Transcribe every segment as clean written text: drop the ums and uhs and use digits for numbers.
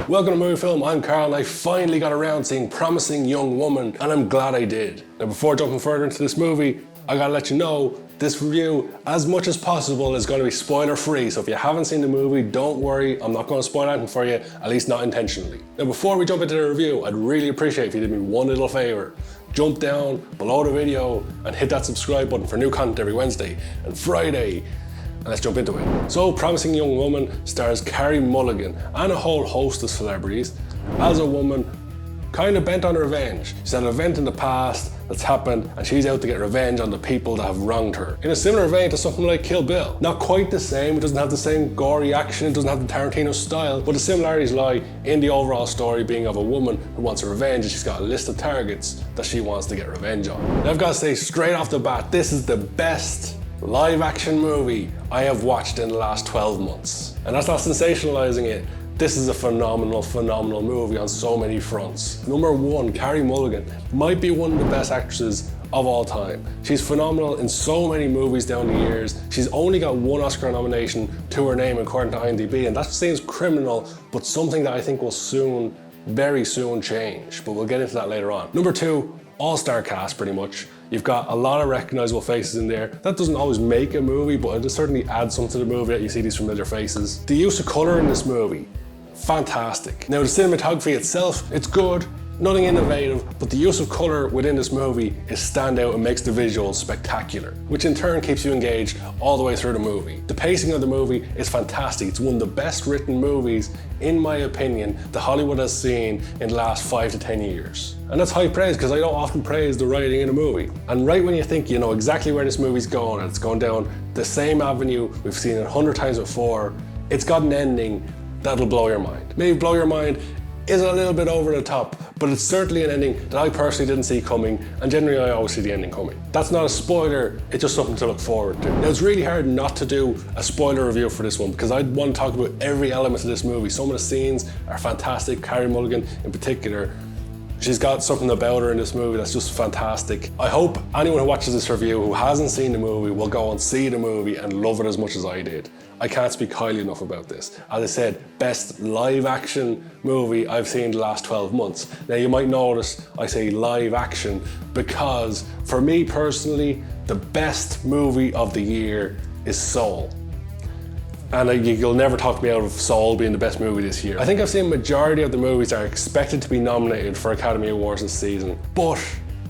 Welcome to Movie Film, I'm Carl and I finally got around seeing Promising Young Woman and I'm glad I did. Now before jumping further into this movie, I gotta let you know this review, as much as possible, is going to be spoiler free, so if you haven't seen the movie, don't worry, I'm not going to spoil anything for you, at least not intentionally. Now before we jump into the review, I'd really appreciate if you did me one little favour. Jump down below the video and hit that subscribe button for new content every Wednesday and Friday. And let's jump into it. So, Promising Young Woman stars Carrie Mulligan and a whole host of celebrities as a woman kind of bent on revenge. She's had an event in the past that's happened and she's out to get revenge on the people that have wronged her. In a similar vein to something like Kill Bill. Not quite the same, it doesn't have the same gory action, it doesn't have the Tarantino style, but the similarities lie in the overall story being of a woman who wants revenge and she's got a list of targets that she wants to get revenge on. Now I've got to say straight off the bat, this is the best live action movie I have watched in the last 12 months. And that's not sensationalizing it. This is a phenomenal movie on so many fronts. Number one, Carrie Mulligan might be one of the best actresses of all time. She's phenomenal in so many movies down the years. She's only got one Oscar nomination to her name according to IMDb, and that seems criminal, but something that I think will soon, very soon change, but we'll get into that later on. Number two, all-star cast pretty much. You've got a lot of recognizable faces in there. That doesn't always make a movie, but it certainly adds something to the movie that you see these familiar faces. The use of color in this movie, fantastic. Now the cinematography itself, it's good, nothing innovative, but the use of color within this movie is standout and makes the visuals spectacular, which in turn keeps you engaged all the way through the movie. The pacing of the movie is fantastic. It's one of the best written movies, in my opinion, that Hollywood has seen in the last 5 to 10 years. And that's high praise because I don't often praise the writing in a movie. And right when you think you know exactly where this movie's going, and it's going down the same avenue we've seen it 100 times before, it's got an ending that'll blow your mind. Maybe blow your mind is a little bit over the top, but it's certainly an ending that I personally didn't see coming, and generally I always see the ending coming. That's not a spoiler, it's just something to look forward to. Now it's really hard not to do a spoiler review for this one because I want to talk about every element of this movie. Some of the scenes are fantastic, Carrie Mulligan in particular. She's got something about her in this movie that's just fantastic. I hope anyone who watches this review who hasn't seen the movie will go and see the movie and love it as much as I did. I can't speak highly enough about this. As I said, best live action movie I've seen the last 12 months. Now you might notice I say live action because for me personally, the best movie of the year is Soul. And you'll never talk me out of Soul being the best movie this year. I think I've seen a majority of the movies that are expected to be nominated for Academy Awards this season. But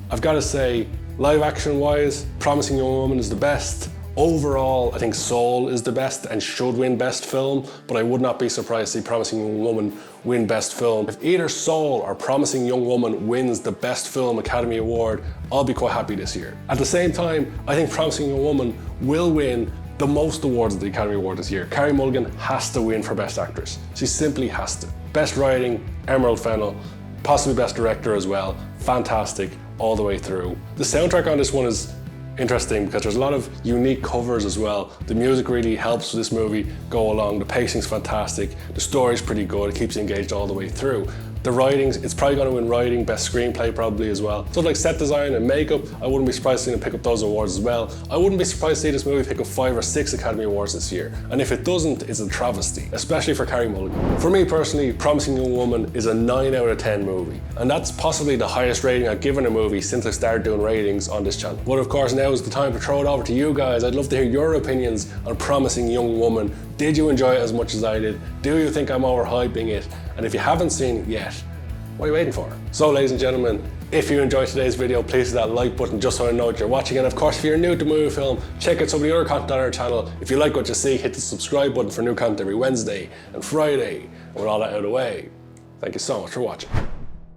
I've got to say, live action wise, Promising Young Woman is the best. Overall, I think Soul is the best and should win Best Film, but I would not be surprised to see Promising Young Woman win Best Film. If either Soul or Promising Young Woman wins the Best Film Academy Award, I'll be quite happy this year. At the same time, I think Promising Young Woman will win the most awards at the Academy Award this year. Carrie Mulligan has to win for Best Actress. She simply has to. Best Writing, Emerald Fennell, possibly Best Director as well. Fantastic all the way through. The soundtrack on this one is interesting because there's a lot of unique covers as well. The music really helps this movie go along. The pacing's fantastic. The story's pretty good. It keeps you engaged all the way through. The writings, it's probably going to win writing, best screenplay probably as well. So like set design and makeup, I wouldn't be surprised to see them pick up those awards as well. I wouldn't be surprised to see this movie pick up 5 or 6 Academy Awards this year. And if it doesn't, it's a travesty, especially for Carrie Mulligan. For me personally, Promising Young Woman is a 9 out of 10 movie. And that's possibly the highest rating I've given a movie since I started doing ratings on this channel. But of course now is the time to throw it over to you guys. I'd love to hear your opinions on Promising Young Woman. Did you enjoy it as much as I did? Do you think I'm overhyping it? And if you haven't seen it yet, what are you waiting for? So ladies and gentlemen, if you enjoyed today's video, please hit that like button just so I know that you're watching. And of course, if you're new to Movie Film, check out some of the other content on our channel. If you like what you see, hit the subscribe button for new content every Wednesday and Friday. And with all that out of the way, thank you so much for watching.